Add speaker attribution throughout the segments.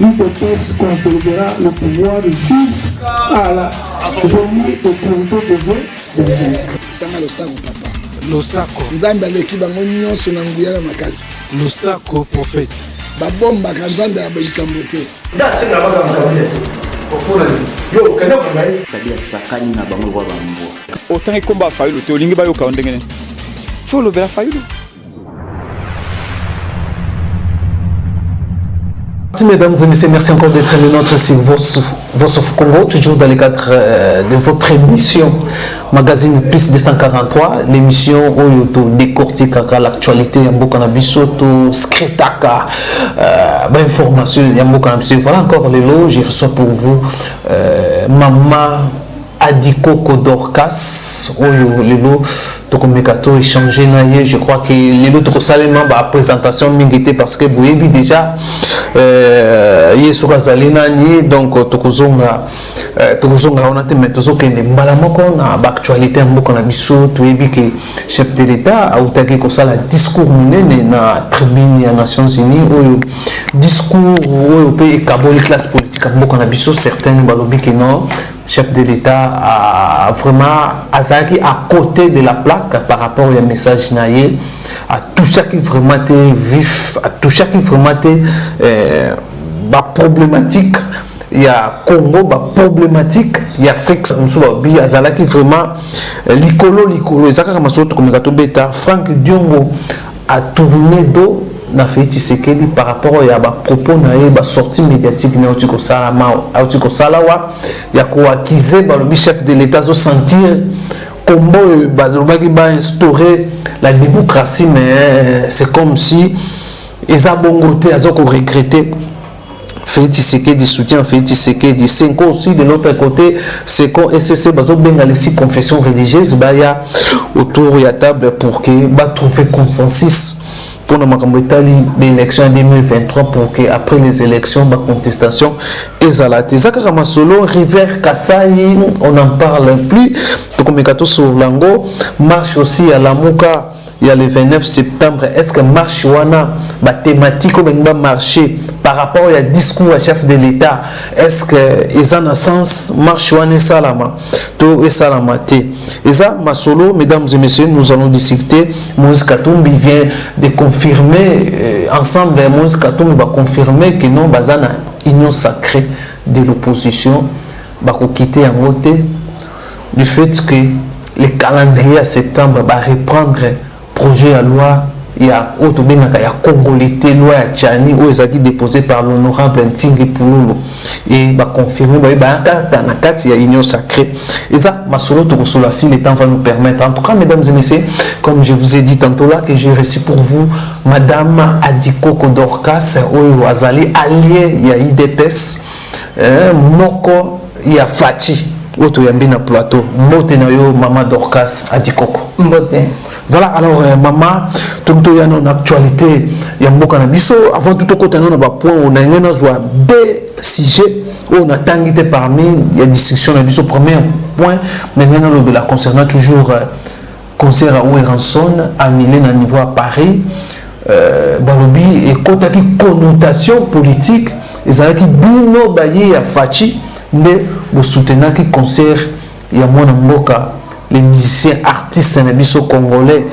Speaker 1: l'UDPS consolidera le pouvoir jusqu'à la venue au pouvoir des
Speaker 2: Losako.
Speaker 3: Nzambe aleki bango nyonso na nguya na makasi.
Speaker 2: Losako prophète.
Speaker 3: Babombaka Nzambe ya belikambo te.
Speaker 4: tabia sakani na bango kwa bambo.
Speaker 5: Autant ekomba fayulu te olingi bayoka ndenge ne. Fo lobela fayulu.
Speaker 6: Mesdames et messieurs, merci encore d'être les nôtres sur Voice of Congo, toujours dans le cadre de votre émission Magazine Plus 243, l'émission où on décortique l'actualité, il Skretaka, information, voilà encore les lots, je reçois pour vous Maman Adiko Kodorkas, les lots. Tokomekato échanger naie, je crois que les autres salement ba présentation mingité parce que boyebi déjà yesuka zalina ni donc tokozonga on a tellement tozoke ne mbala moko na ba actualité mboka na biso toyebi que chef de l'état a utaki ko sala discours munene na tribune ya Nations Unies oyo discours oyo pe ekaboli classe politique mboka na biso certains balobi que non chef de l'État a vraiment azaki à côté de la plaque par rapport au message naïe, à tout ça qui vraiment était vif, à tout ça qui vraiment était problématique. Il y a Congo, problématique, il y a Afrique, il y a Zalaki vraiment l'icolo, Zaka Ramasoto comme Gato Beta, Franck Diongo a tourné dos. Na Félix Tshisekedi par rapport à propos na sortie médiatique na Otiko Salawa ya ko accuser le chef de l'État zo sentir combo bazobaki ba instaurer la démocratie mais c'est comme si eza bongoté azoko regretter Félix Tshisekedi soutient Félix Tshisekedi Senko aussi de l'autre côté c'est qu'on SCC bazo benga les six confessions religieuses ba ya autour ya table pour que ba trouver consensus pour l'élection en 2023 pour que après les élections la contestation ezalate Zakara Masolo River Kasai on n'en parle plus comme Kato sur Lango marche aussi à Lamuka il y a le 29 septembre est-ce que marche wana ba thématique ou va marcher par rapport au discours à chef de l'État est-ce que ils ont un sens marche wana salama to et salamate eza Masolo mesdames et messieurs nous allons discuter Moïse Katumbi vient de confirmer ensemble Moïse Katumbi va confirmer que non bazana union sacrée de l'opposition va quitter en côté du fait que le calendrier à septembre va reprendre projet à loi il y a autre congolité loi à Tchani où ils ont été déposé par l'honorable Ntingi Pululu et va confirmer il y a union sacrée et ça Masolo Tokosola si le temps va nous permettre en tout cas mesdames et messieurs comme je vous ai dit tantôt là que j'ai reçu pour vous madame Adiko Kodorkas Oyo Azali allié il y a IDPS Moko il y a Fachi auto yambi na plateau mbote na yo Mama Dorcas Adikoko
Speaker 7: mbote.
Speaker 6: Voilà, alors maman, tout le temps en actualité, il y a beaucoup de biso. Avant tout, côté on a point, on a deux sujets où on a tanguité parmi, il y a discussion de biso. Premier point, on a concernant toujours concert à Ouéranson, annulé à niveau à Paris. Balobi et côté qui connotation politique, ils avaient qui bino baye à Fachi, mais vous soutenez qui concert, il y a mon mboka. Les musiciens artistes nabiso congolais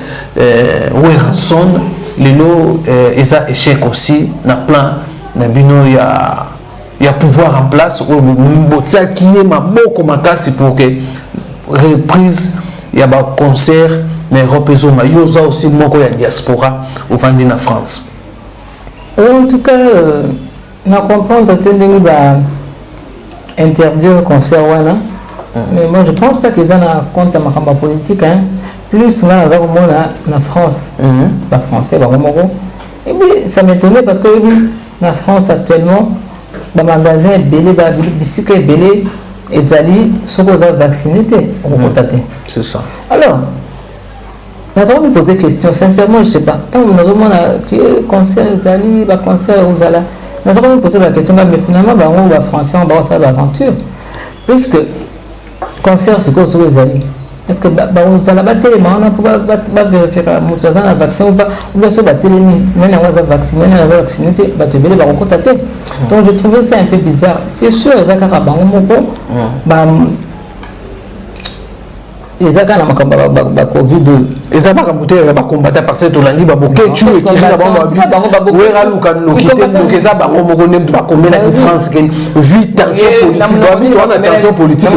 Speaker 6: Ouéranson les lots eza échec aussi na plan nabino il y a pouvoir en place où mbotsa qui est maboko makasi pour que reprise il y a ba concert mais repeso mayoza aussi moko ya diaspora au vandi na France.
Speaker 7: En tout cas na comprendre que ndenge ba interdire concert wana. Mais moi je pense pas qu'ils ont un compte à ma politique hein. Plus là en France pas français et puis ça m'étonnait parce que la France actuellement dans le magasin belé biscuit belé et zali sont vaccinés
Speaker 6: c'est ça
Speaker 7: alors nous avons me poser question sincèrement je sais pas tant nous avons que concert zali va concert aux ala nous avons me poser la question mais finalement on va français on va faire l'aventure puisque concert c'est quoi sur les amis est-ce que vous allez battre les mains pour vérifier que vous avez un vaccin ou pas, ou bien si vous avez vacciné, vous avez vacciné, vous allez contacter. Donc je trouvais ça un peu bizarre. C'est sûr, les accords les accords na Covid
Speaker 6: les accords ba combattre parce que tolandi ba boké tu et qui na ba wera luka no kité no keza ba moko ne ba komena ki France ken vite tension politique ba bi on a tension politique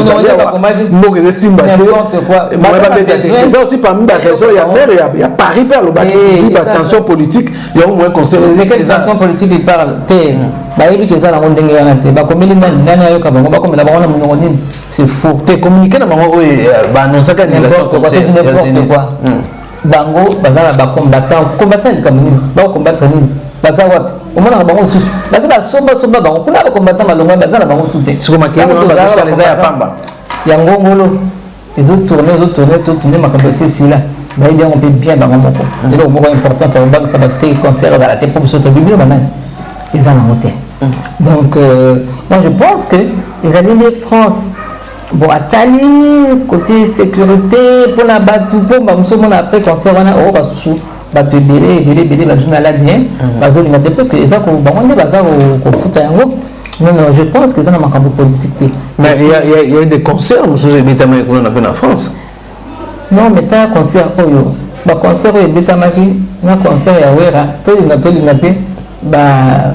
Speaker 6: mo que simba te moi ba bête ça aussi parmi ba raison ya maire ya Paris par le baki ba tension politique il y a au moins conseil
Speaker 7: les tension politique il parle té ba yebi que ça na ndenge ya te ba komeli nani ayo ka ba komela ba ona mongo nini c'est faux
Speaker 6: te communiquer na bango ba annoncer que
Speaker 7: n'importe quoi. Bango, bazala ba combattant comme nous, ba combattre nous. Baza wapi? Au moins na bango susu. Bazala somba bango. Kuna ba combattant malonga bazala bango soute.
Speaker 6: Siko makeni na bazala les ya pamba.
Speaker 7: Ya ngongolo. Les autres tourner ma compétition ici là. Bah bien on peut bien bango moko. Et donc moko important ça va ça va tout concert dans la tête pour sauter du bureau maintenant. Ils en ont monté. Donc moi je pense que les alliés France bon atali côté sécurité pour la battre pour bah monsieur mon après concert on a au basu ba belé la journée là bien bazo linga parce que les ako ba on est bazar au foot yango non je pense que ça na makambo politique
Speaker 6: mais il y a des concerts monsieur Betama qu'on a en France
Speaker 7: non mais ta concert oyo ba concert oyo Betama ki na concert ya wera to linga te ba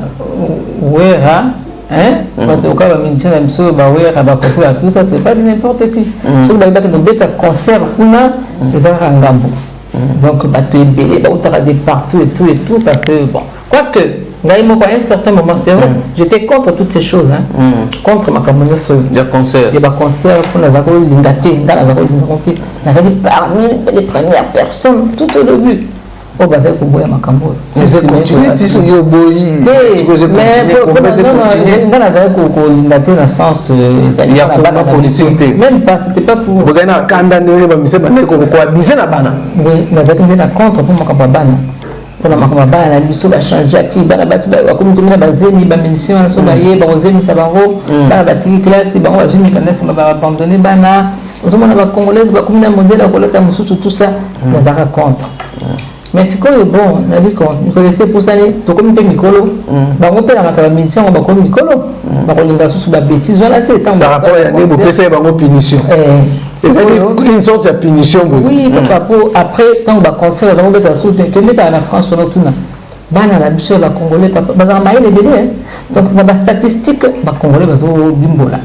Speaker 7: wera hein parce que quand on dit monsieur ba wera ba kofu tout ça c'est pas n'importe qui ce que ba que beta concert kuna les ngambo donc ba te belé ba utara de partout et tout parce que bon quoique ngaimo à un certain moment c'est vrai j'étais contre toutes ces choses hein contre ma communauté
Speaker 6: des concerts
Speaker 7: et ba concert pour la zako lingate ngala zako lingate na zaki parmi les premières personnes tout au début oh bah c'est pour boire ma cambo
Speaker 6: c'est continuer tu sais yo boyi
Speaker 7: mais dans la lingate dans sens
Speaker 6: il y a pas politique
Speaker 7: même pas c'était pas pour
Speaker 6: vous avez na kanda ndele ba mise ba ndeko ko abiser na bana
Speaker 7: oui na zaki ndena contre pour ma bana pour la makamba bana biso ba changer qui bana basi ba comme comme ba zemi ba mission so ba ye ba zemi sa bango ba ba tiki classe ba ba zemi kana sa ba abandonner bana aux hommes ba congolaise ba comme na modèle à kolata mususu tout ça on va contre mais c'est quoi bon na dit qu'on connaissait pour ça to comme pe mikolo ba on peut la sa mission ba comme mikolo ba kolinga susu ba bêtise voilà c'est temps
Speaker 6: par rapport à des PC ba punition c'est une sorte de punition
Speaker 7: oui après tant ba concert on va être soutenu que mettre à la France on tourne bana la biso ba congolais ba maïle belé donc ba statistique ba congolais ba bimbola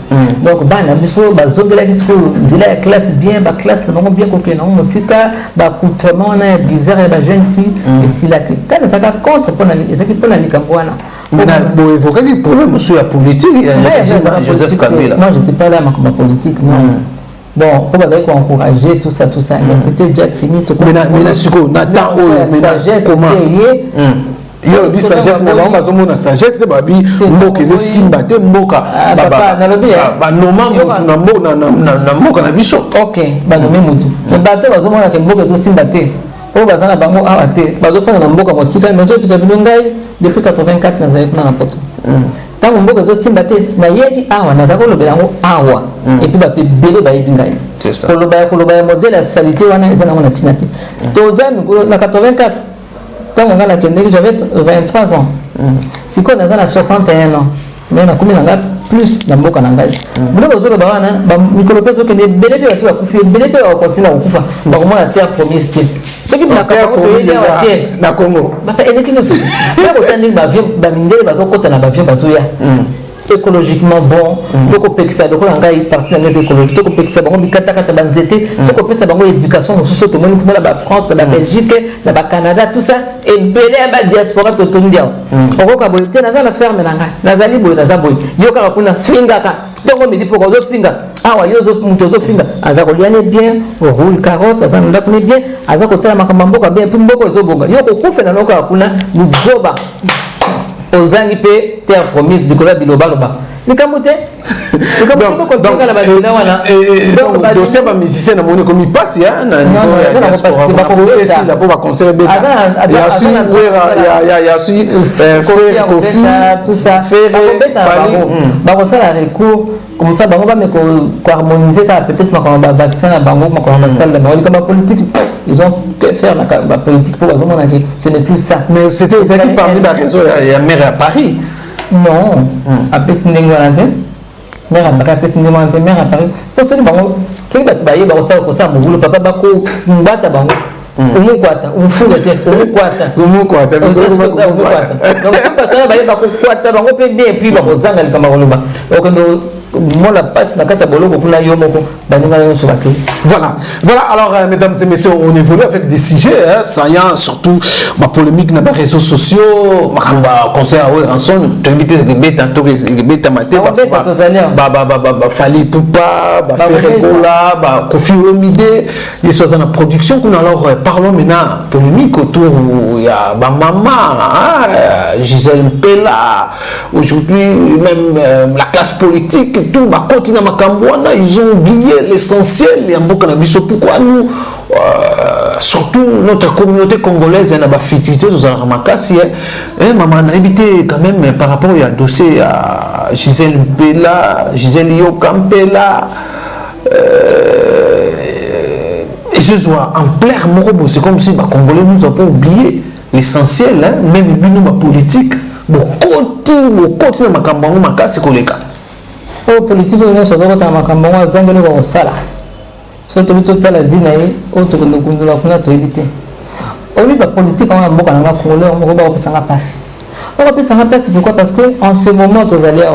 Speaker 7: donc bana biso ba zobela titre dila la classe bien ba classe de bien copier non musika ba coutrement na bizarre ba jeune fille et si la quand ça contre pour na ça qui pour na likambwana
Speaker 6: mais bon évoquer des problèmes sur la politique Joseph Kabila
Speaker 7: moi j'étais pas là ma politique non bon pour vous avez encourager tout ça mais c'était déjà fini tout
Speaker 6: mais na siko na temps
Speaker 7: sagesse comment
Speaker 6: yo di sagesse na ba zo mona sagesse de babi mboka ze simba te mboka
Speaker 7: baba na lobi
Speaker 6: ba noma mutu na mboka na mboka na biso
Speaker 7: OK ba noma mutu ba te ba zo mona ke mboka zo simba te o ba zana bango awa te ba zo fana na mboka mosika mais to bisa bilongai depuis 84 na zaït na poto tant mboka zo simba te na yeki awa na zako lobela ngo awa et puis ba te bele ba yibingai koloba modèle ya salité wana eza na mona tinati to zanu na 84 tant on a la Kennedy j'avais 23 ans si qu'on a 61 ans mais na komi nanga plus na mboka na ngai bilo zolo ba wana ba mikolo pezo ke bele pe basi ba kufi bele pe ba continue na kufa ba ko mona terre promise te ce qui na ka ko na Congo ba ta eleki no so ba ko tandi ba vie ba mindele ba zo kota na ba vie ba zo ya écologiquement bon toko pekisa doko ngai parti na écologique toko pekisa bango bikata kata banzete toko pekisa bango éducation mosusu to moni kuma la France la Belgique la Canada tout ça et belé ba diaspora to tondia okoka bolite na za la ferme na ngai nazali boy na za boy yoka kuna finga ka tongo midi poko zo finga awa yo zo muto zo finga aza ko liane bien roule carrosse aza ndako ne bien aza ko tala makambo ka bien pumboko zo bonga yoko kufe na noka kuna mujoba ozangi pe terre promise de kola bilobaloba
Speaker 6: donc dossier ba musicien na moni comme passe ya na niveau ya diaspora pour essayer là pour ba concert beta il y a aussi Kofi
Speaker 7: tout ça ba ko sala recours comme ça bango ba me ko harmoniser peut-être ma vaccin na bango ma salle comme politique ils ont que faire la politique pour ce n'est plus ça.
Speaker 6: Mais c'était qui parmi la raison il y a maire à Paris.
Speaker 7: Non, à Pessindenguanté, mère à Paris. Pour ce bango, c'est que tu vas y avoir ça, mon papa Bako, Mbata Bango. Donc, si tu vas bango peut bien puis bango zanga le Cameroun. Moi la passe la carte bolo pour la yomoko
Speaker 6: voilà alors mesdames et messieurs on évolue avec des sujets saillants surtout ma polémique dans les réseaux sociaux ma concert en son invité que beta maté Fali Poupa Ferregola Kofi Olomide les choses en production qu'on alors parlons maintenant polémique autour il y a ma maman Gisèle Mpela aujourd'hui même la classe politique tout ma continent Makambouana ils ont oublié l'essentiel et en Bokanabiso pourquoi nous surtout notre communauté congolaise n'a pas fitité aux Aramakasi maman a évité quand même par rapport à dossier à Gisèle Mpela Gisèle Yokampela et ce soit en plein morobo c'est comme si les Congolais nous avons oublié l'essentiel même nous politique continue Makambouana Makasi koleka
Speaker 7: politique nous sommes dans Makambouana zangeli ko sala so to la vie na ye o to kundula kuna to éviter on lui politique en mboka na Congolais on va passer passe pourquoi parce que en ce moment aux alliés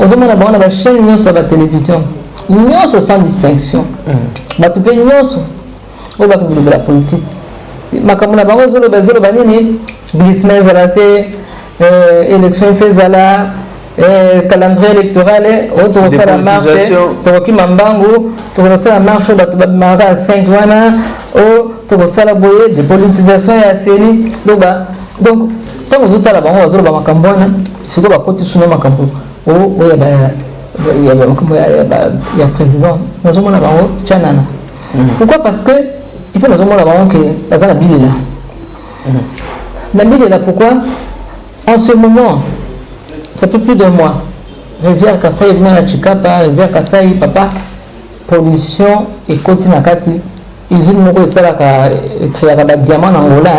Speaker 7: on demande à la chaîne sur la télévision nous sans distinction tu peux on va que la politique makamuna bango zolo banini glissement zalate élection faisala calendrier électoral autour de la marche toki mambangu toki la marche bato bamaka à 5 wana toki la boye de politisation ya seni donc tant que zotala bango zolo ba makambo wana siko ba koti suna makambo ya président nous mona bango chanana pourquoi parce que il faut nous mona bango que bazana bilela la bilela pourquoi en ce moment ça fait plus d'un mois rivière Kasai vient à Chikapa rivière Kasai papa pollution et continue à kati usine moko esalaka etriaka ba diamant na Angola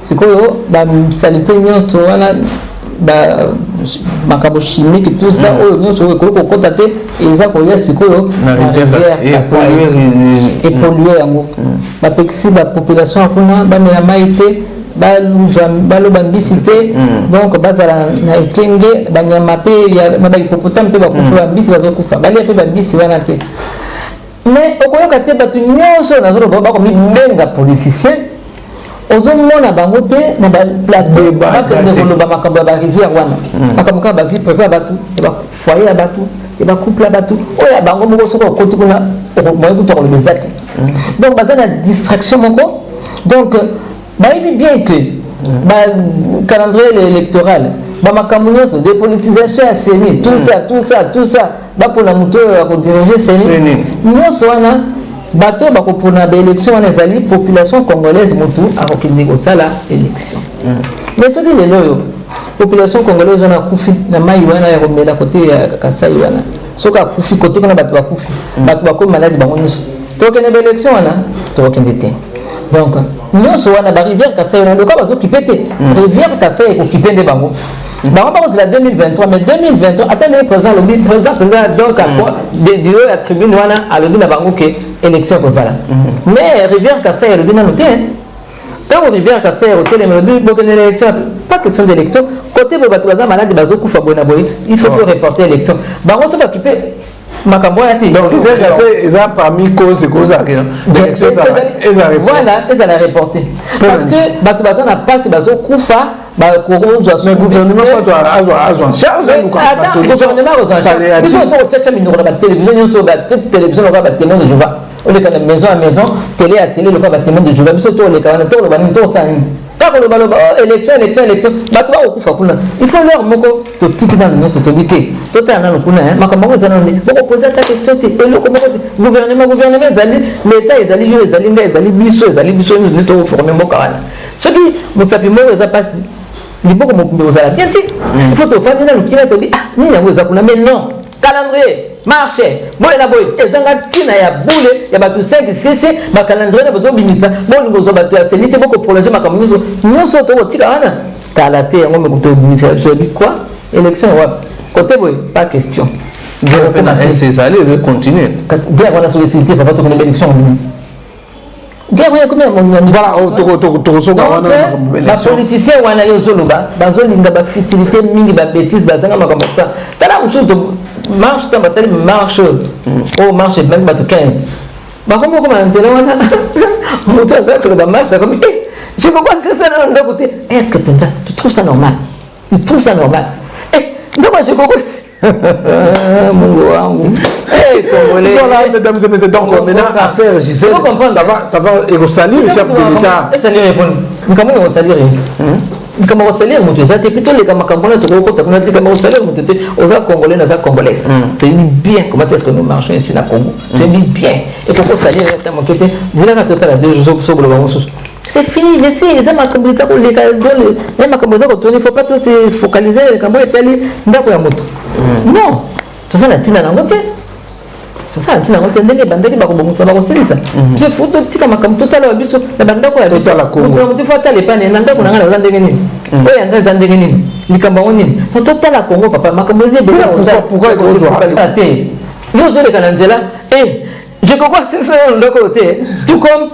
Speaker 7: sikoyo ba salité nyonso wana ba makabo chimique tout ça oyo nyonso ko kokota te eza koya sikoyo na rivière Kasai et polluer yango ba pexi ba population akuna ba mela maite balo bambisité donc bazala na ekenge banyama pe ya ba hippopotame pe ba kufa bambisi bazokufa bali pe bambisi wana te mais okoyoka te batu nyonso nazolo ba ko mibenga politicien ozomona bango te na ba plateau basende koloba makambo ba rivière wana makambo ka ba vie privée batu e ba foyer batu e ba couple batu oya bango moko soko koti kuna moyo kutoko le bezati donc bazana distraction moko donc bien que le calendrier électoral, la dépolitisation à Séné, tout ça, pour la moto à diriger Séné. Nous sommes bateau pour l'élection, la population congolaise a négocié l'élection. Mais ce qui est là, la population congolaise a koufi na maïwana ya romela côté Kasai wana. Soka koufi côté qu'on a battu koufi. Battu comme malade bango nyuso. Toke na élection wana, toke ndete. Donc nous sommes à la rivière Kasai on a le cas occupé rivière Kasai occupé de bango. Bango c'est la 2023 mais 2023 attendez président donc à quoi de la tribune wana à le na bango que élection kozala. Mais rivière Kasai le bina noté. Tant rivière Kasai hôtel et le but de l'élection pas question d'élection côté de batuaza malade bazoku fa bona boy il faut reporter l'élection. Bango sont occupés makambo ya ti
Speaker 6: donc rivière Kasai eza parmi cause à rien d'élection ça
Speaker 7: voilà ils allaient reporter parce que batuaza na passe bazokufa ba koronzo
Speaker 6: le gouvernement a charge
Speaker 7: le gouvernement a charge ils sont au tchatcha minoro la télévision nyonso ba télévision le ba témoin de Jéhovah au lieu de maison à maison télé à télé le cas témoin de Jéhovah ils sont au lieu de to le bani to ça Quand on va élection, il faut leur moko to tiki dans notre tobité. Total dans kuna ma comme on zana boko poser ta question te et le gouvernement zali l'état ezali yo ezali biso nous to former moko kana. Ce qui mo sapi mo za passe ni boko mo za bien ti. Il faut to faire dans le kina to bi ah ni yango za kuna mais non. Calendrier marché boy na boy ezanga tina ya boule ya batu 5 6 ba calendrier na bato binisa bon ngozo batu ya selite boko prolonger makamuzo nyonso to tika wana kala te yango me kuto binisa so bi quoi élection wa côté boy pas question
Speaker 6: guerre pena c'est allez continuer
Speaker 7: bien on a sollicité papa to connaît élection guerre ya comme
Speaker 6: voilà
Speaker 7: la politicien wana yo zoloba bazolinga ba futilité mingi ba bêtise bazanga makambo ça tala musuto marche dans bataille marche oh marche même bateau 15 bah comment on dit là on a que la marche comme je comprends c'est ça là d'un côté est-ce que tu trouves ça normal donc je comprends mon
Speaker 6: voilà mesdames et messieurs donc maintenant affaire Gisèle ça va salir le chef de l'État
Speaker 7: et ça lui répond comment on salir comme on s'allait mon Dieu ça c'est plutôt les camarades de côté on a dit comment on s'allait mon Dieu aux congolais aux congolais tu dis bien comment est-ce que nous marchons ici na Congo tu dis bien et pourquoi s'allait exactement que c'est dis la total de jours sur le moment c'est fini laissez les hommes comme ça les même comme ça il faut pas tout se focaliser comme on est allé ndako ya moto non tout ça la tina na ngote ça tina ngote ndenge bandeki ba kobongo ba kotilisa je futo tika makam total wa biso na bandako ya biso ko mtu fata le pane na ndako na ngala ndenge nini oya ngala ndenge nini likamba nini total la Congo papa makambozie bela
Speaker 6: pourquoi il faut
Speaker 7: ate yo zo le kananzela je comprends c'est ça de côté tout comme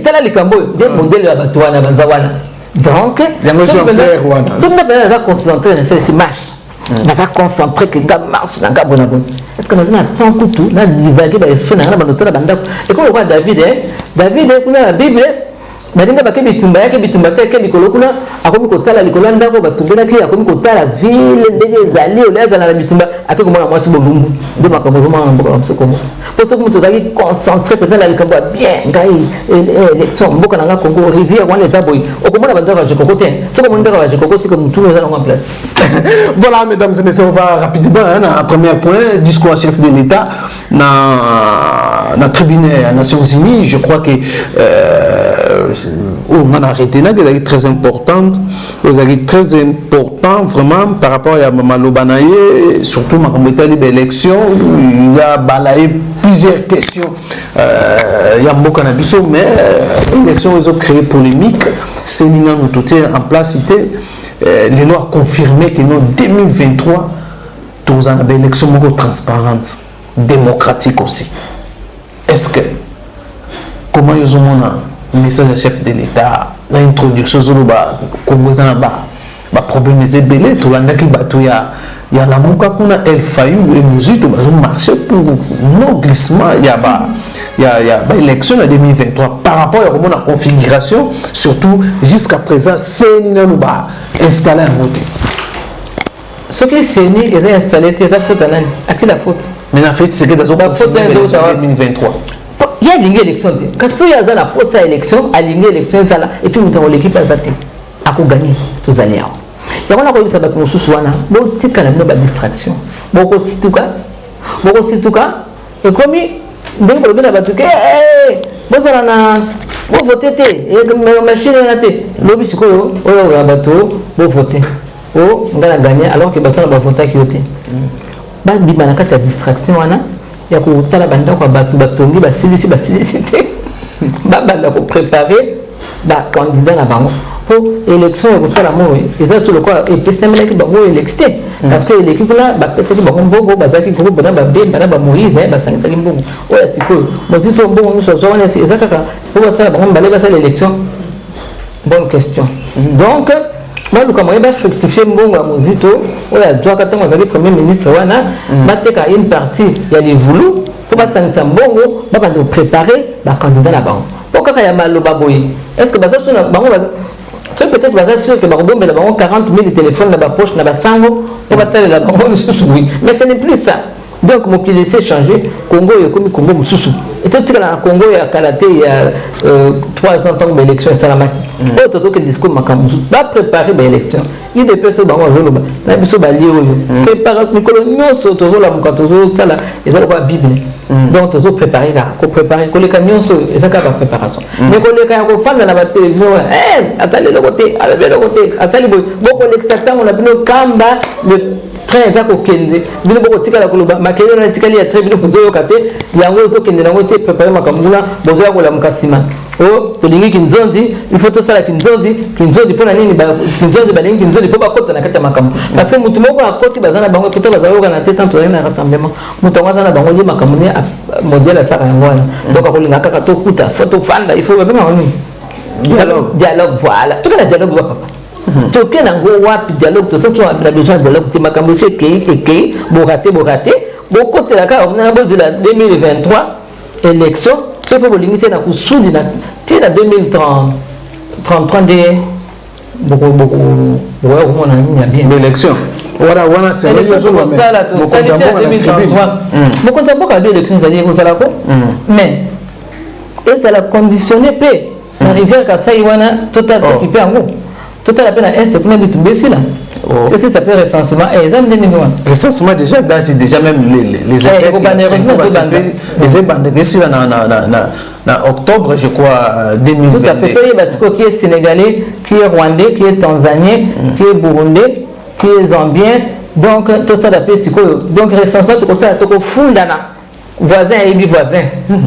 Speaker 7: tala likambo des modèles ya batwana bazawana donc tout le va concentrer sur ces marches on va concentrer que gars marche dans gabona bon est-ce que nous avons tant couteau là divaguer dans esprit na bando tola banda et comme on voit David kuna la Bible balinga bakebi bitumba yake bitumba teke likolo kuna akomi kotala likolo ndako batumbela ki akomi kotala ville ndenge ezali olaza na bitumba akeko mona mwasi bolumbu de makambo zoma mboka msoko pour ce que mutu zaki concentré peut-être la likambo bien ngai élection mboka na Congo rivière wana ezaboyi okomona bandaka je kokote tsoko mondaka je kokote comme tout les en place.
Speaker 6: Voilà mesdames et messieurs on va rapidement un premier point discours chef de l'État na tribune des Nations Unies je crois que on a arrêté là qui est très importante très important vraiment par rapport à Malobanaye surtout ma communauté d'élection il a balayé plusieurs questions il y a beaucoup d'ambition mais l'élection ils ont créé polémique c'est nous tout en place cité les lois confirmé que nous 2023 nous avons une élection transparente démocratique aussi est-ce que comment ils ont message à chef de l'État l'introduction sur le Congo ba problème des belé tout la ndaki bato ya la muka kuna El Fayou et Mouzi tout bazon marché pour non glissement il y a élection en 2023 par rapport à comment la configuration surtout jusqu'à présent c'est ni nous ba installé en route
Speaker 7: ce qui c'est ni est installé c'est la faute à qui la faute
Speaker 6: mais en fait c'est que dans la faute en 2023
Speaker 7: il y a une élection parce que il y a la poste à élection à l'élection et puis nous avons l'équipe à zaté à gagner tous alliés il y a quoi ça va pour nous wana bon c'est quand même une distraction beaucoup situka et comme donc le bien batuke bon ça na bon voter et machine na té lobi sikoyo oyo bato bon voter oh ngala gagner alors que bato na voter qui yote ba bima na kata distraction wana ya kutala banda kwa batongi basilisi banda ko préparer ba candidat na bango pour élection ko sala mo eza sur le quoi et pestemela ki bango électé parce que l'équipe là ba pesaki bango mbongo bazaki ko bana ba bemba na ba Moïse ba sangisa mbongo oya siko mozito mbongo nous so wana eza kaka ko sala bango balé ba sala élection bonne question donc moi le comment va fructifier mbongo mozito oya doit katanga azali premier ministre wana bateka une partie ya les voulous pour ba sangisa mbongo ba bando préparer ba candidat na bango pourquoi il y a maloba boy est-ce que baza sur bango c'est peut-être baza sûr que bango la bango 40 000 téléphones na ba poche na ba sango pour ba tala la bango mususu oui mais ce n'est plus ça donc mon qui laisser changer Congo et comme Congo mususu et tout le Congo il y a karaté il y a 3 ans tant que l'élection salamaki autre que discours makamusu va préparer l'élection il des personnes ba wa zolo ba na biso ba lié préparer Nicolas nyonso tozo la mukatozo sala ezala kwa bible donc tozo préparer là ko préparer ko les camions ezaka ba préparation mais ko les ka ko fanda na ba télévision atali le côté atali beaucoup l'extractant on a bino kamba le train est à kokende bino boko tika la koloba makele na tika ya train bino kozo kate yango zo kende nango se préparer makamuna bozo ya kola mukasima oh tolingi kinzonzi il faut to sala kinzonzi pona nini ba kinzonzi ba lingi kinzonzi po ba kota na kata makamu parce que mutu moko akoti bazana bango poto bazaloka na tete tanto na rassemblement mutu ngazana bango li makamuni modèle sara ngwana donc akolinga kaka to kuta photo fanda il faut ba ngoni dialogue voilà tout kana dialogue wa papa toke nango wapi dialogue to soto na besoin dialogue te makambo se ke borate bokotela ka na bozela 2023 élection c'est pour limiter na kusudi na tina 2033 de beaucoup ouais au moins na bien
Speaker 6: l'élection voilà c'est l'élection
Speaker 7: mon compte pas bien l'élection ça dit ko sala ko mais et ça la conditionné pe na rivière ka sai wana total occupé en gros total appel à est combien de tumbesi là que ça s'appelle recensement et examen de niveau
Speaker 6: recensement déjà date déjà même les bandes na octobre je crois 2022
Speaker 7: tout à fait il y a qui est sénégalais qui est rwandais qui est tanzanien qui est burundais qui est zambien donc tout ça d'appel donc recensement tout ça to fundana voisin et voisin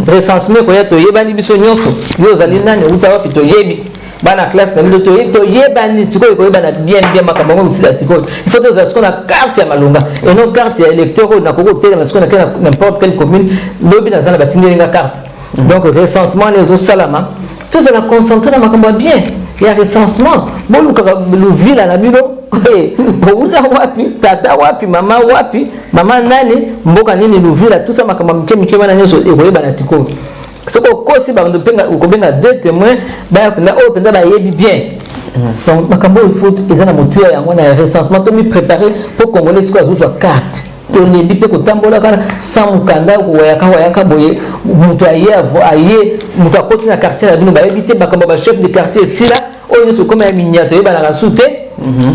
Speaker 7: recensement ko ya to yebani biso nyonso yo zalina ne uta wapi to yebi bana classe na mito to yebani tiko ko yebana bien makambo ngo msila siko il faut que ça na carte ya malunga et non carte ya électeur na koko tele na siko na n'importe quelle commune lobi na zana batindeli nga carte donc recensement les autres salama tout ça na concentrer na makambo bien il y a recensement bon le ville na bilo uta wapi tata wapi mama nani mboka nini le ville tout ça makambo mke bana nyoso e ko yebana tiko soko kosi ba ndopenga ukobenga deux témoins ba na o penda ba yebi bien donc makambo il faut ezana motuya yango na recensement to mi préparer pour congolais quoi zo carte to lebi pe ko tambola kana sans mukanda ko wayaka boye mutu aye mutu akoti na quartier na bino ba éviter makambo ba chef de quartier sila o yeso comme un miniature ba na soute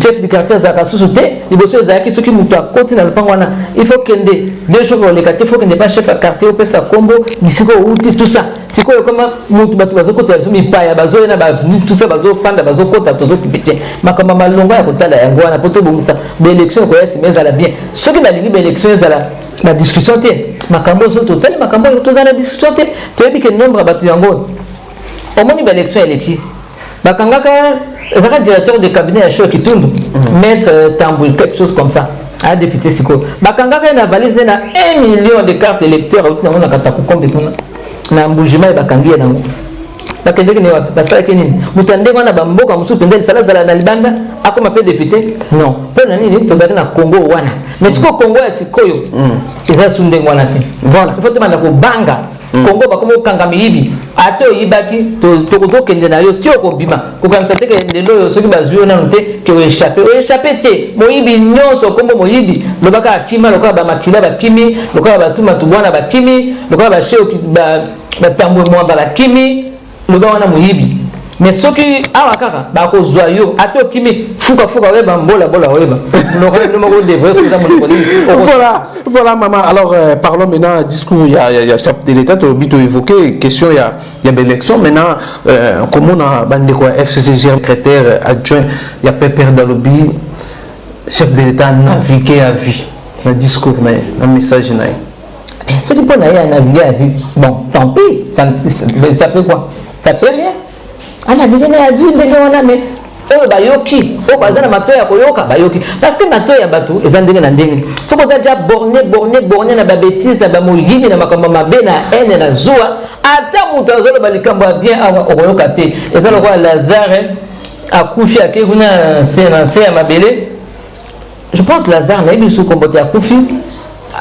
Speaker 7: chef de quartier za ka soute liboso za ki soki mutu akoti na lupango wana il faut kende deux jours le quartier faut que ne pas chef de quartier pe sa combo bisiko uti tout ça siko comme mutu batu bazokota so mi paya bazo na ba tout ça bazo fanda bazo kota tozo kipite makamba malonga ya kotala yango wana poto bomisa be élection ko yesi meza la bien soki ba lingi be élection ezala la discussion te makambo so total makambo to za la discussion te to yebi ke nombre batu yango omoni ba élection eleki bakangaka ezaka directeur de cabinet à Choc Kitundu maître Tamboul quelque chose comme ça à député siko bakangaka na valise na 1 million de cartes électeurs au na kata ko kombe kuna na mbujima bakangia nango bakendeke ne basala kenini mutande wana bamboka musu pendel sala zala na libanda akoma pe député non pe na nini tozali na Congo wana mais siko Congo ya sikoyo eza sunde wana te voilà il faut te manda ko banga Congo bakomo kanga miyibi ato yibaki to kende na yo tio ko bima ko kamisa te ke lelo soki bazuyo na nte ke o échapper te moyibi nyonso kombo moyibi lobaka akima loka ba makila ba kimi loka ba tuma tubwana ba kimi loka ba sheo ba tambo mo ba kimi loba wana moyibi mais soki awa kaka ba ko zwa yo ato kimi fuka weba mbola weba
Speaker 6: voilà maman alors parlons maintenant discours il y a chef de l'état to bito évoqué question il y a l'élection maintenant comment on a bandé quoi FCC secrétaire adjoint il y a Pépère Dalobi chef de l'état navigué à vie le discours mais un message naï
Speaker 7: ce qui peut naviguer à vie bon tant pis ça fait quoi ça fait rien ana vile na vie ndenge wana mais oyo bayoki o bazana matoya koyoka bayoki parce que matoya batu ezandenge na ndenge soko za borné na ba bêtise na ba moyini na makambo mabe na haine na zua ata mutu azolo balikambo bien awa okoyoka te ezalo kwa Lazare akufi akekuna c'est ya mabele je pense Lazare na bisu kombote akufi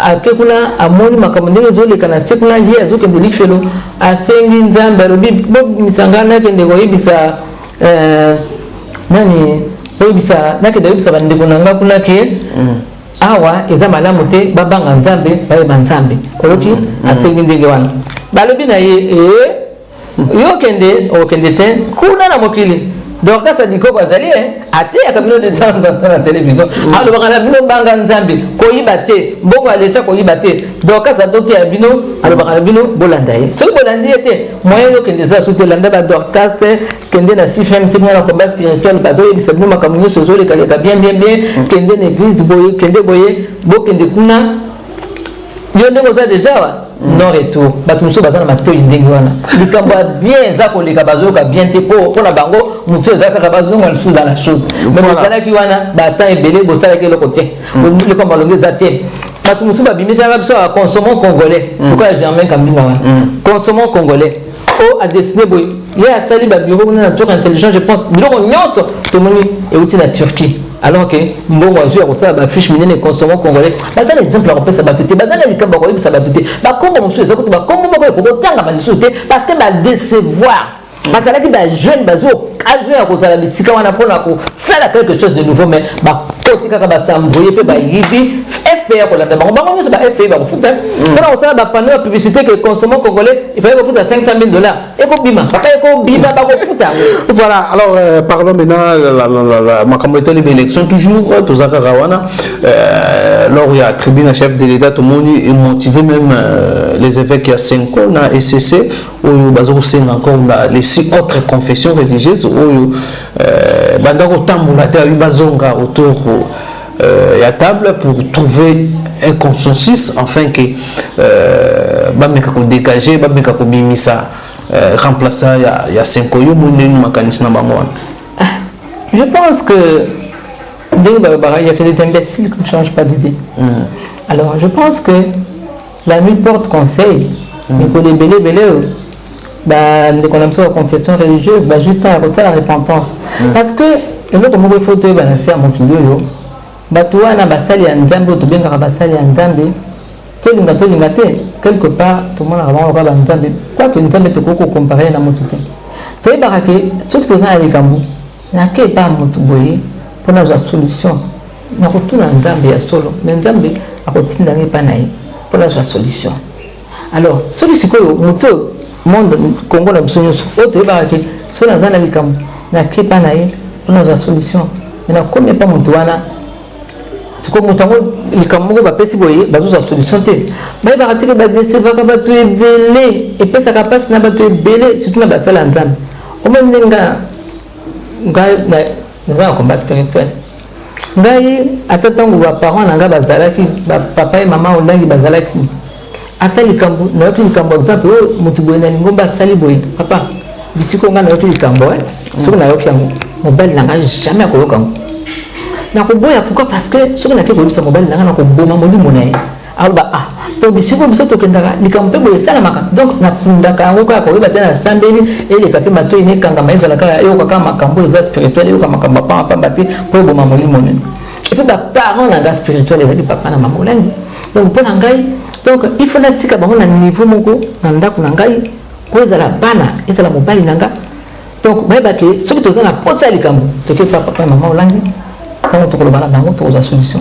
Speaker 7: akekuna amoni makambo ndenge zoleka na sekuna ye azokende lifelo asengi nzambe alobi bo misangana kende koyebisa nani koyebisa nakende koyebisa bandeko na nga kuna ke awa eza malamu te babanga nzambe bayeba nzambe oyoki asengi ndenge wana balobi na ye yo kende te kuna na mokili donc ça dit ko bazali ate ya kabino de temps en temps na télévision alo bakala bino banga nzambe ko yibate bongo aleta ko yibate donc ça dote ya bino alo bakala bino bolanda ye so bolandi ete moyen yo kende za soute landa ba dorcas kende na CFM c'est na combat spirituel bazo yebisa bino makamunyo sozo le kaleka bien kende na église boye kende boye bo kende kuna yo ndeko za déjà wa non retour bato muso bazana matoi ndenge wana likambo bien za koleka bazoka bien te po na bango muto za kaka bazonga lusu dans la chose mais botala ki wana bata ebele bosala ke loko te le comme balonge za te bato muso babimisa ba biso consommons congolais pourquoi jamais kambinga wana consommons congolais a dessiné boy il y a sali ba bureau na tour intelligent je pense biloko nyonso to moni e uti na Turquie alors que mbongo azui akosala bafiche minene consommant congolais baza na exemple akopesa bato te baza na likambo akoyebisa bato te bakombo mosusu eza kuti bakombo moko ekokotanga balisusu te parce que badecevoir bazalaki bajeune bazwi occasion ya kozala bisika wana mpona kosala quelque chose de nouveau mais bakoti kaka basamboye mpe bayibi FPI ya kolanda bango bango nyonso ba FPI bakofuta mpona kosala bapano ya publicité ke consommant congolais il fallait kofuta $500,000 ekobima papa ekobima bakofuta
Speaker 6: voilà alors parlons maintenant makambo etali baélection toujours tozaka wana lors il y a tribune chef de l'état tout le monde est motivé même les évêques ya 5 ans na SCC oyo bazokosenga encore les 6 autres confessions religieuses oyo bandako tambola te bazonga autour à table pour trouver un consensus afin que bameka ko dégager bameka ko bimisa remplacer ya 5 oyo munene makanisi na bango.
Speaker 7: Je pense que il y a que des imbéciles qui ne changent pas d'idée. Alors je pense que la nuit porte conseil mais pour les belé dès qu'on a besoin de confession religieuse juste à la repentance parce que l'autre mot faut te balancer à mon kilo bato wana basali ya nzambe to bengaka basali ya nzambe tolinga te quelque part tomonaka bango lokola banzambe quoique nzambe tokoko comparer na motu te toyebaka ke soki toza na likambo nake epa motu boye mpona zwa solution na kotuna nzambe ya solo me nzambe akotindanga epa na ye mpona zwa solution alors soki sikoyo motu monde kongo na biso nyonso oyo toyebaka ke soki naza na likambo nake epa na ye mpona zwa solution me nakomi epa motu wana comme autant les camerounais va passer boyer bazo sa solution te mais ba rateke ba décevaka ba to ebele et puis ça capable na ba to ebele surtout na ba sala nzambe o même nga combat spirituel ngai atatango ba parents nanga bazalaki ba papa et maman olangi bazalaki ata likambo na yoki likambo exemple mutu boye na ngomba sali boye papa bisiko nga na yoki likambo soko na yoki yango mobile nanga jamais akoyoka ngo na koboya pourquoi parce que soki nake koyebisa mobali nanga na koboma molimo na ye aloba to bisiko biso tokendaka likambo mpe boye esalamaka donc nakundaka yango kaka koyeba te na sambeli eleka mpe matoi nekangama ezalaka eyokaka makambo eza spirituel eyoka makambo apambapamba te mpo eboma molimo nini epuis baparent nanga spirituel ezali papa na mama olangi donc mpo na ngai donc il faut natika bango na niveau moko na ndako na ngai po ezala bana ezala mobali nanga donc bayebake soki toza na posa ya likambo tokepa papa ya mama olangi tango tokolobana bango tokozwa solution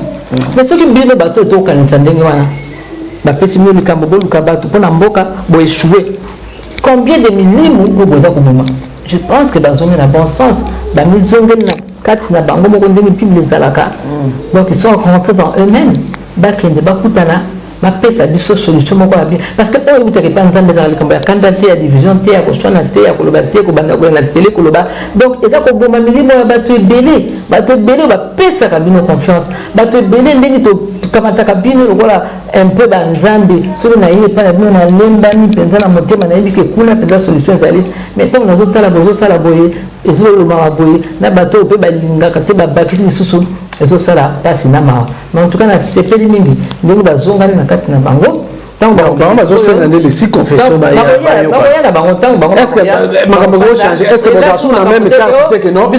Speaker 7: mais soki bino bato tokanisa ndenge wana bapesi mio likambo boluka bato mpona mboka boéchoué combien de milimu oyo boza komema je pense que bazongi na bon sens bamizongeli na kati na bango moko ndenge bible ezalaka donc ils sont rentrés dans eux-mêmes bakende bakutana bapesa biso solution moko ya bien parce que oyo ebutaka epa nzambe ezala likambo ya kanda te ya division te ya koswana te ya koloba te kobanda koya na tele koloba donc eza koboma milimo ya bato ebele oyo bapesaka bino confiance bato ebele ndenge tokamataka bino lokola un peu banzambe soki na ye epa na bino nalembami mpenza na motema nayebi ke kuna mpenza solution ezali mais ntango nazotala bozosala boye ezolobaka boye na bato oyo mpe balingaka te babakisi lisusu ezosala mpasi na mawa mais en tout cas nasepeli mingi ndenge bazongani na kati na bango
Speaker 6: bango bazosengana les 6 confessions
Speaker 7: bakoyana bango ntango bango
Speaker 6: est-ce que makambo ekochange est-ce que bazasu na même carte te que non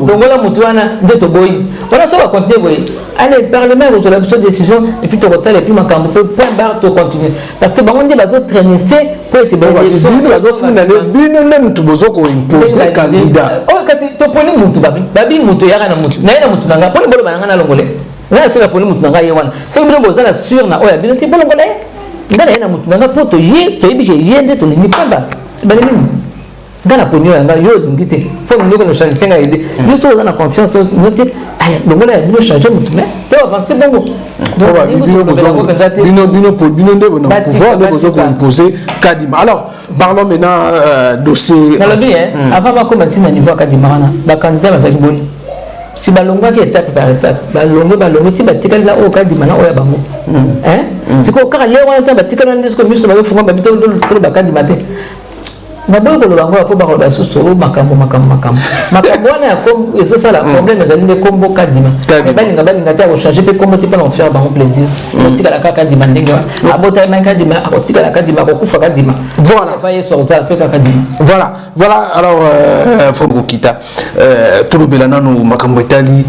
Speaker 7: longola motu wana nde toboyi wana so bacontinue boye allez parlement ekozwela biso décision et puis tokotala et puis makambo mpe point barre tocontinue parce que bango nde bazotrainise po ete
Speaker 6: bino bazofunda ne bino même tu bozokoimpose candidat
Speaker 7: oyo kasi toponi mutu babi mutu eyaka na mutu naye na mutu nanga mponi boloba nanga nalongole nga asila poni mutu nanga ye wana soki bino bozala sur na oyo bino te bolongola ye ngana yana mutu nanga poto ye to yibike yende to ni pamba bale mini ngana ponyo yanga yo ngite fo ngoko no changer nga ide yo so na confiance to note aya longola ya no changer mutu mais to avancer bongo
Speaker 6: bino ndebo na pouvoir de besoin pour imposer Kadima. Alors parlons maintenant dossier
Speaker 7: avant ba commenter na niveau Kadima na ba candidat ba sakiboli si balonga ki étape par étape balongo ti batikali la o Kadima na oya bango siko kaka leo wana batikali na ndisiko miso ba funga ba bito to ba Kadima te D'abord, le bango a pas de sous makambo wana comme c'est ça la problème des années combo Kadima. Kadima ngata au changer pe combo ti pas en faire bango plaisir. Tika la Kadima ndinga. Abota ma Kadima, tika la Kadima ko kufa Kadima.
Speaker 6: Voilà.
Speaker 7: Pas yeso za pe Kadima.
Speaker 6: Voilà. Alors Fongo Kita tout le belana no makambo Italie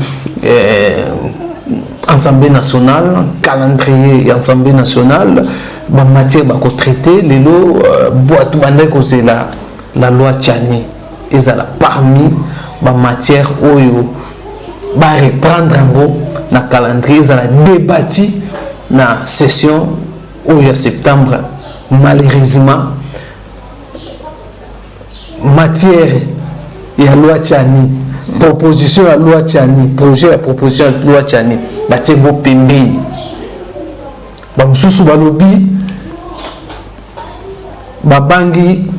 Speaker 6: Assemblée nationale, calendrier Assemblée nationale, ba matière ba ko traiter lelo boîte bande ko c'est la loi Tchani ezala parmi ba matière oyo ba reprendre ngo na calendrier ezala débattu na session oyo septembre. Malheureusement matière ya loi Tchani, proposition à loi Tchani, projet à proposition à loi Tchani, batie bo pembeni. Ba mususu balobi babangi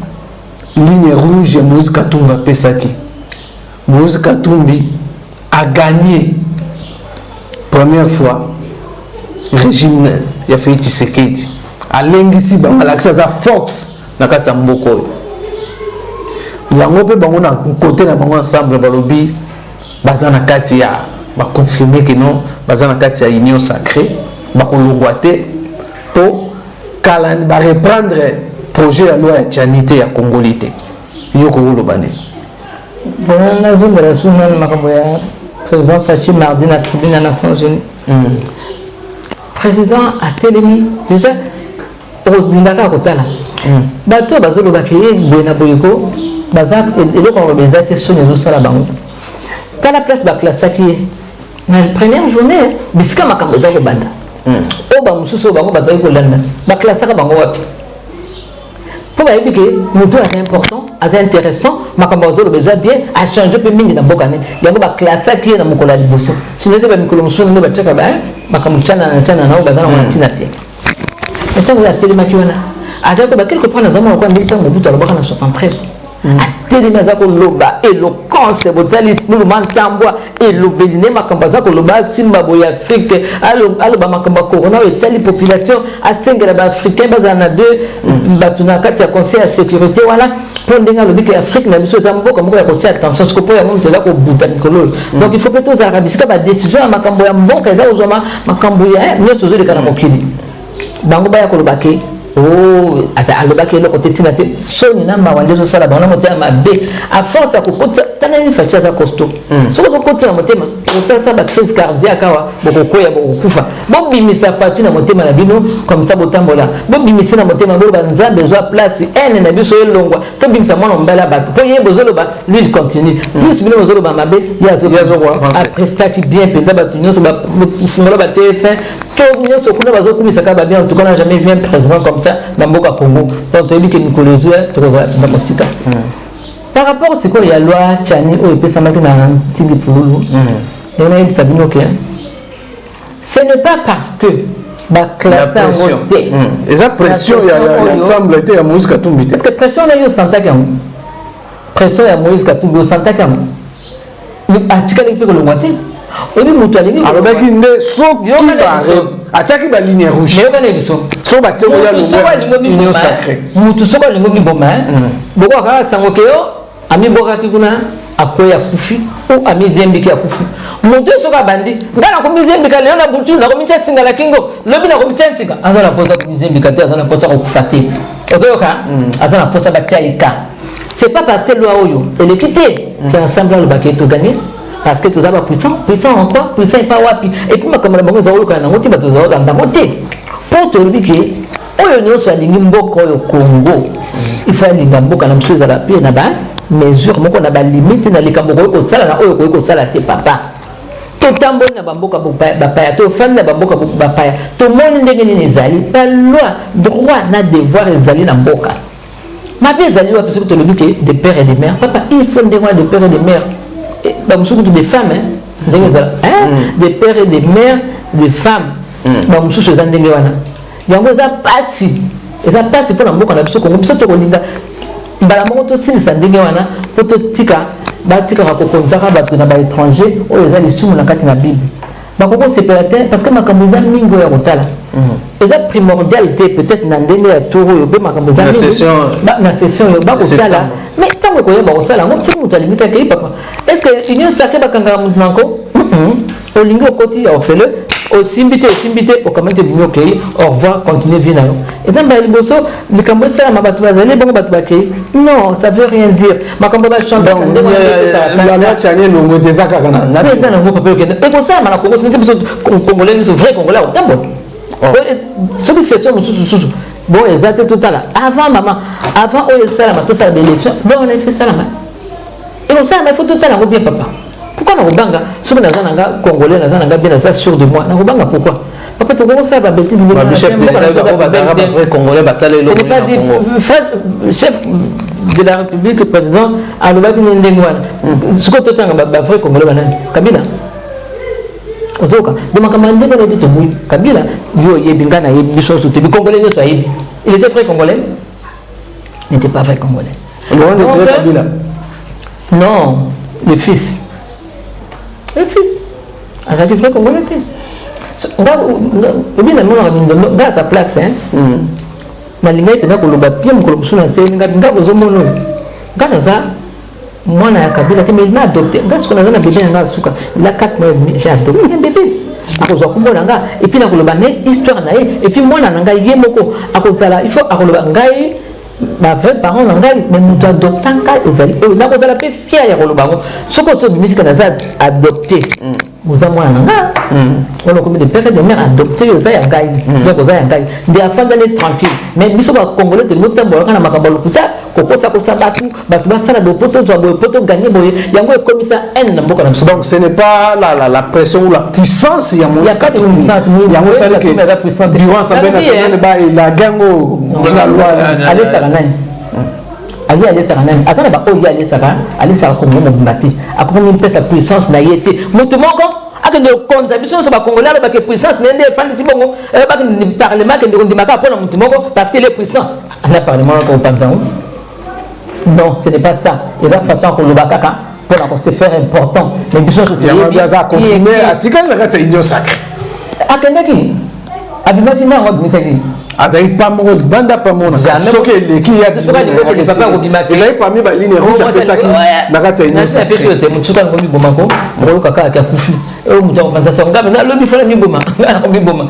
Speaker 6: ligne rouge ya Moïse Katumbi pesaki. Moïse Katumbi a gagné première fois régime ya Félix Tshisekedi. Alengisi ba malaxa za force na kati ya mboko. Yango pe bango na côté na bango ensemble balobi bazana kati ya ba confirmer que non bazana kati ya union sacrée ba ko longwate pour calendrier ba reprendre projet la loi ya Tchanité ya Congolité yoko lo bane
Speaker 7: dans la zone de la sous makambo ya président Fachi mardi na tribune des Nations Unies président a télémi déjà au bindaka kotala bato bazolo bakeye bena boyiko bazak eloko bazate sonne zo sala bango ta la place ba classe qui na première journée bisika makambo za ko banda o ba mususu bango bazaki ko landa ba classe ka bango wapi pour ba yebike mutu est important assez intéressant makambo zo beza bien a changer pe mingi na bokane yango ba classe qui na mukola liboso sinon ba mikolo mususu ne ba chaka ba makambo chana na bazana wana tina te et ça vous a télé makiona avec quelque part nous avons encore dit que nous avons 73 a télé mais ako loba éloquence botali nous mantambwa et lobedine makambaza ko loba simba boya Afrique allo ba makamba corona et telle population a sengela ba africain bazana deux batuna kati ya conseil de sécurité voilà pour ndenga lobi que Afrique na biso zambo comme ko ya attention ce ko po ya mo tela ko buta nikolo donc il faut que tous arabisika ba décision makambo ya mboka za uzoma makambo ya nyoso zo de kana mokili bango ba ya ko lobake oh asa alobaki le côté tina te soni na mawandezo sala bana motema mabe a force ya kokota tanani facha za costo so ko kokota motema kokota sa ba crise cardiaque wa bokokoya bokufa bo bimisa pati na motema na bino comme ça botambola bo bimisa na motema bo banza besoin place ene na biso elongwa to bimisa mwana mbala ba po ye bozolo ba lui il continue plus bino bozolo ba mabe ya zo avancer après ça qui bien penza ba tunyo so ba fungola ba TF1 to nyoso kuna bazo kumisa ka ba bien en tout cas n'a jamais vu un président comme ça dans Boka Congo. Donc tu dis que nous connaissons dans Mosika. Par rapport à ce qu'il y a loi Tchani ou peut ça mettre dans Tibi Pouloulou. Et on a dit ça bien ok. Ce n'est pas parce que la classe en voté.
Speaker 6: Et ça pression il y a ensemble était à Moïse Katumbi.
Speaker 7: Parce que pression là yo santa kam. Pression ya Moïse Katumbi santa kam. Le article qui peut le moitié. Et puis mutualité. Alors ben qui ne sauf qui va attaquer la ligne rouge. Mais ben biso.
Speaker 6: So ba tse ya lo union sacrée.
Speaker 7: Mutu soka lingo mi boma. Boko ka sango keo ami boka kikuna akoya kufi ou ami zembi ki akufi. Mutu soka bandi. Ngana ko mizembi ka leona butu na ko mitya singa la kingo. Lobi na ko mitya singa. Azana posa ko mizembi ka te azana posa ko kufati. Ozoka azana posa ba tika. C'est pas parce que loi oyo elle est quittée qu'ensemble le baquet tout gagner. Parce que tout ça va puissant en quoi puissant et pas wapi et puis ma caméra bango zaolo kana ngoti bato zaolo dans moté pour te dire que oyo nyoso alingi mboko oyo Congo il faut alinga mboka na msuza la na ba mesure moko na ba limite na likambo ko sala na oyo ko sala te papa totambo na bamboka bapaya to fan na bamboka bapaya to moni ndenge nini ezali ba loi droit na devoir ezali na mboka mabe ezali wa parce que to lobi des pères et des mères papa il faut des rois des pères et des mères ba musuku des femmes ndenge ezala des pères et des mères des femmes ba mususu ezali ndenge wana yango eza pasi mpona mboka na biso kongo biso tokolinga mbala moko tosilisa ndenge wana po totika batikaka kokonzaka bato na baétranger oyo eza lisumu na kati na bible bakoko sepela te parce que makambo eza mingi oyo ya kotala eza primordial te peut-être na ndenge ya tour oyo mpe makambo eza na session oyo bakotala mais ntango ekoyeba kosala yango soki moto alingi takei papa est ce que union sacré bakangaka motu nango olingi okoti ya ofele osimbi te okamate bino okei au revoir continue vie na yo eza mbala liboso likambo esalama bato bazali bongo bato bakei non ça veut rien dire makambo bachanteza nango papa okende ekosalama na kongo sinete biso congolais nyonso vrai congolais otambola soki session mosusu bon eza te totala avant oyo esalama tosala baélection bon on a fait salama ekosalama il faut totala yango bien papa. Pourquoi Nakobanga? Si on a un Congolais, on a sûr de moi. Nakobanga, pourquoi? Papa, tu vois ça, la bêtise.
Speaker 6: Le chef de l'État, vrai Congolais,
Speaker 7: chef de la République, le président, a le bac de l'Indengouane. Ce que tu as vrai Congolais, Kabila. Ozoka, de ma commande, on a dit oui, Kabila, yo, Yebingana, Yebishon, le Congolais, il était vrai Congolais? Il n'était pas vrai Congolais. Kabila? Non, le fils. Le fils. Alors, tu fais Congolais. Dans sa place, na linga ipenda koloba pia mokolo mosusu na te nga kozomona oyo nga naza mwana ya kabila te mais na adopte nga siko naza na bebe na nga suka la 4 mois j'ai adopté un bébé akozwa kombo na nga et puis nakoloba ne histoire na ye et puis mwana na ngai ye moko akozala il faut akoloba ngai ba vrai parent na ngai mais moto adopta ngai ezali oyo nakozala mpe fier ya koloba ngo soki osobimisika naza adopté oza mwana na nga on comme des pères de mère adopté oza ya ngai donc oza ya ngai nde afandani tranquille mais biso bacongolais te motambolaka na makambo lokuta kokosakosa bato basala bopoto zwa boye poto gagné boye yango ekomisa haine na mboka na biso.
Speaker 6: Donc ce n'est pas la pression ou la puissance ya
Speaker 7: il y a pas de puissance
Speaker 6: yango sala que durant l'Assemblée nationale la gango la loi
Speaker 7: allez ça nani ali alesaka nani aza na baoyo alesaka kongo mobimba te akomi mpesa puissance na ye te moto moko akende konza biso nyonso bacongolais alobake puissance na ye nde efandisi bongo bakende parlement akende kondimaka mpona motu moko parce qu'il est puissant ana parlement aka kopanza ngo non ce n'est pas ça eza façon ya koloba kaka mpona se faire important mais biso nyonso toyebi
Speaker 6: aza confirmé atikali na kati ya union sacré
Speaker 7: akendaki abimaki nango abimisaki
Speaker 6: azali pas moko libanda pas mona soki eleki ya ezali parmi baline rouge apesaki na kati ya union sacré
Speaker 7: motuka nango mibomako okoluka kaka akufi oyo moto akopanza ngabe nalobi fana miboma ngai nako miboma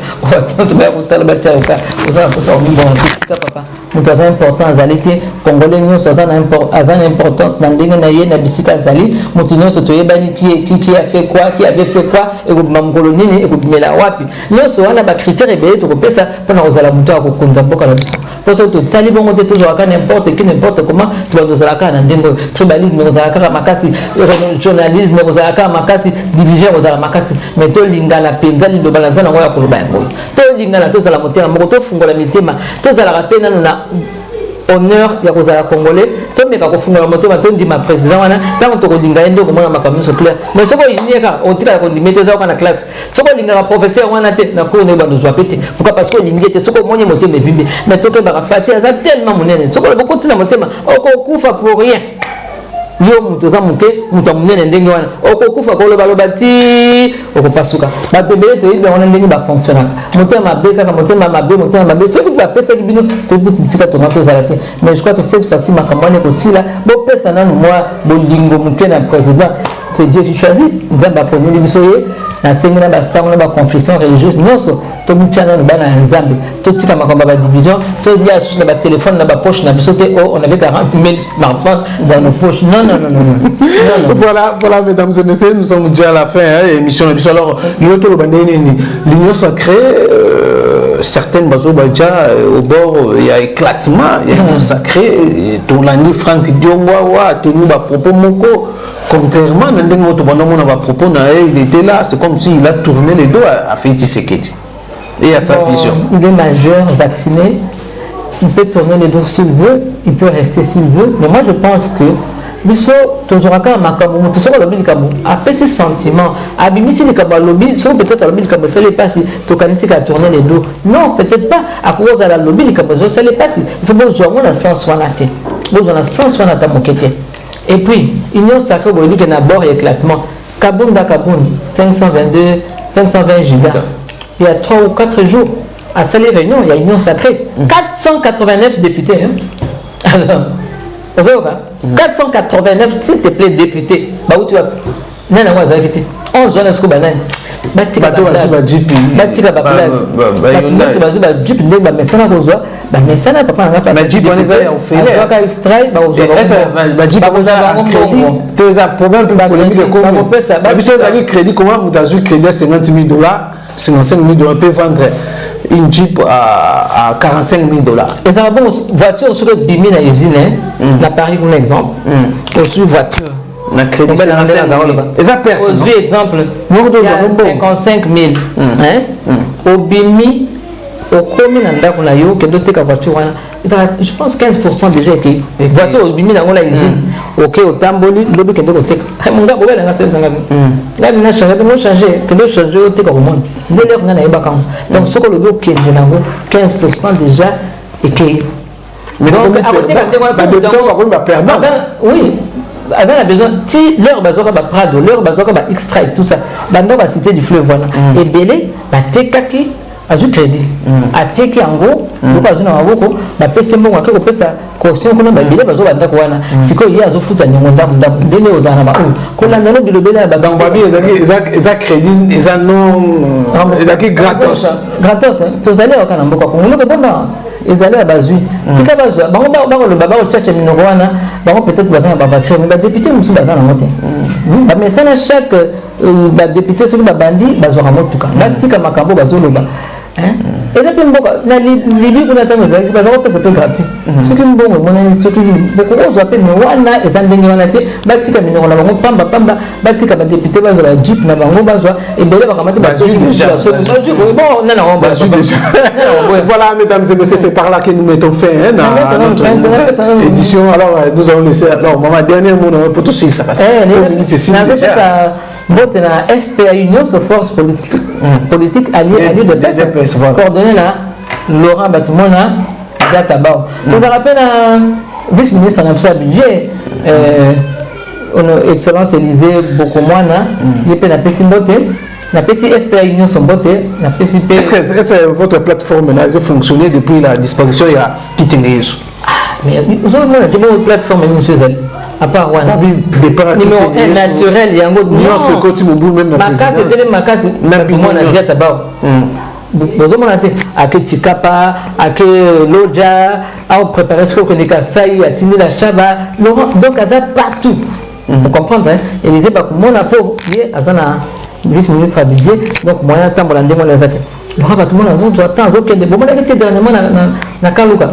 Speaker 7: tobaya kotala batyaoka oza na posa komiboma tika papa moto aza important azali te congolais nyonso aza na importance na ndenge na ye na bisika azali moto nyonso toyebani qui a fait quoi qui avait fait quoi ekobima mokolo nini ekobimela wapi nyonso wana bacritère ebele tokopesa mpona kozala moto akokonza mboka na biso mposo totali bongo te tozwaka n'importe qui n'importe comment tozala kaka na ndenge tribalisme ekozala kaka makasi journalisme ekozala kaka makasi division ekozala makasi mais tolingana mpenza liloba na nzana yango ya koloba yango tolingana tozala motema moko tofungola mitema tozalaka mpe nano na honneur ya kozala congolais tomeka kofungola motema tondima président wana ntango tokolinga ye nde okomona makambo nyonso clair mais soki olinieka otikala kondima ete eza oka na classe soki olingaka professeur wana te na cour nde bandozwa pe te pourquoi parce que olingi ete soki omoni motema evimbi mais tokebaka faci aza tellement monene soki oloba okotina motema okokufa pour rien yo moto oza moke moto ya monene ndenge wana okokufa kolobaloba ti okopasuka bato ebele toyebi yango na ndenge bafonctionnaka motema mabe kaka motema mabe soki bapesaki bino totika tonga tozala te mais je crois que cette fois-ci makambo wana ekosila bopesa nanu mwa bolingo moke na président c'est Dieu qui choisit nzambe aponeli biso ye nasengi na basango na baconfession religieuse nyonso tomitia nanu bana ya nzambe totika makambo ya badivision tolia susu na batelefone na bapoche na biso te on avait 40 000 smartphones dans nos poches non.
Speaker 6: Voilà, mesdames et messieurs, nous sommes déjà à la fin de l'émission. Alors, l'Union sacrée, certaines bazobadja au bord, il y a éclatement, il y a l'Union sacrée, Tolani Franck Diongoa, tenu bas propos moko. contrairement à ce propos, il était là, c'est comme s'il a tourné les dos à Félix Tshisekedi et à sa vision.
Speaker 7: Il est majeur, vacciné, il peut tourner les dos s'il veut, il peut rester s'il veut, mais moi je pense que biso tozoraka makambo mutu soko lobi likambo après ce sentiment abimisi likambo lobi soko peut-être lobi likambo ça les passe tokanisi ka tourner les dos non peut-être pas à cause de la lobi likambo ça les passe il faut bon jouer na sens wana te bon na sens wana ta mokete et puis union sacrée boyebi que na bord éclatement Kabunda 520 gigas il y a 3 ou 4 jours à Salé Réunion il y a union sacrée 489 députés hein? Alors 489, s'il te plaît, députés. Bah où tu vas? Nana wa zakiti. 11 ans est-ce que banane. Batika ba
Speaker 6: JP.
Speaker 7: Batika ba plan. Ba JP ndé ba mesana kozwa. Ba mesana papa nga
Speaker 6: ba JP on les a fait.
Speaker 7: Ba extrait ba ozwa.
Speaker 6: Ba JP on a crédit. Tu as problème pour polémique comme. Ba biso zaki crédit comment vous avez crédit à $50,000, $55,000 peut vendre une Jeep à $45,000.
Speaker 7: Et ça va bon, voiture sur le bimi na usine, na Paris comme exemple, aussi voiture.
Speaker 6: Na crédit $55,000. Et ça perd.
Speaker 7: Aujourd'hui exemple, nous avons 55,000. Au bimi, au combien d'andako na yo que d'autres ka voiture wana. Je pense 15% déjà qui voiture au bimi na ngona usine. OK au tamboli lobi kende ko teka. Mon gars boba na ngasa zanga. Là bina changer que le changer au teka au monde. Ndele ko na yeba kam. Donc ce que le groupe qui est nango 15% déjà et qui mais donc oui avant la besoin si leur bazoka ba prado leur bazoka ba extrait tout ça bando ba cité du fleuve voilà et belé ba tekaki azu crédit ateki yango donc azuna maboko ba pese mbongo akeko pesa caution kuna ba belé bazoka ndako wana siko ye azofuta nyongo ndamu ndele ozana ba ko landa no bilobela ba
Speaker 6: donc babi eza crédit eza non eza ki gratos
Speaker 7: to zali okana mboko ko ngolo baba ezali ya bazwi tika bazwa bango ba chacha minoko wana bango peut-être bazana ba voiture mais ba député musu bazana mote ba mesana chaque ba député soki ba bandi bazwa ka motuka ba tika makambo bazoloba hein eza pe mboka na libi kuna tango ezali bazako pesa pe gratuit soki mbongo mona soki boko ozwa pe me wana eza ndenge wana te ba tika minoko na bango pamba ba tika ba député bazwa ba jeep na bango bazwa ebele bakamata bazwi déjà bon non non bazwi déjà
Speaker 6: voilà mesdames et messieurs c'est par là que nous mettons fin à notre édition alors nous allons laisser alors maman dernier mot pour tous ça passe c'est na
Speaker 7: FPA Union se force politique alliée de PES coordonné là Laurent Batumona Zatabao. Je vous rappelle vice-ministre de budget excellence Élysée Bokomwana il peut na Pessimbote na FPA Union son beauté na PCP.
Speaker 6: Est-ce que votre plateforme là a fonctionné depuis la disparition il y a Kitengeyesu?
Speaker 7: Mais vous avez une plateforme monsieur Zali à part wana numéro 1 naturel yango
Speaker 6: non ce côté mobu même la présidence
Speaker 7: makati na Zatabao bozomona te ake Chikapa ake Loja a préparé ce que Kasai a tini la Chaba donc ça partout vous comprenez hein Élysée Bakumona po ye azana vice-ministre à budget donc moyen temps la ndemo les ate donc tout le monde a besoin temps donc des moments qui étaient dernièrement na Kaluka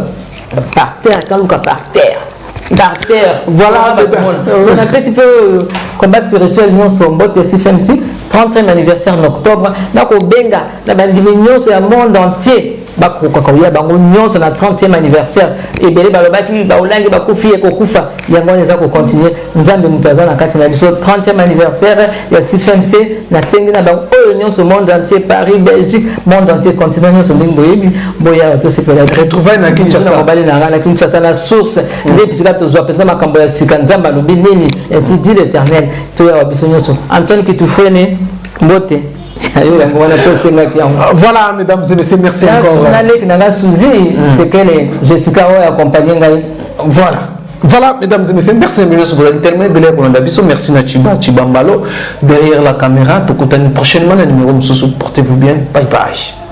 Speaker 7: par terre voilà on a participé au combat spirituel nous sommes botte CFMC 30e anniversaire en octobre na ko benga na bandivignon c'est le monde entier bakokoya bango nyonso na 30e anniversaire ebele balobaki baolangi bakufi ekokufa yango neza ko continuer nzambe mutaza na kati na biso 30e anniversaire ya CFMC na sengi na bango oyo nyonso monde entier Paris Belgique monde entier continent nyonso ndimboyebi boya to se pela
Speaker 6: retrouver na Kinshasa
Speaker 7: mobali na Kinshasa la source ndepisa to zo pesa makambo ya sika nzamba lobi nini ainsi dit l'Éternel to ya biso nyonso Antoine Kitufwene mbote.
Speaker 6: Voilà mesdames et messieurs merci encore
Speaker 7: c'est qu'elle est Jessica accompagné
Speaker 6: voilà mesdames et messieurs merci tellement belle pour l'ambition merci Nachiba Chibambalo derrière la caméra tout prochainement le numéro portez-vous bien bye bye.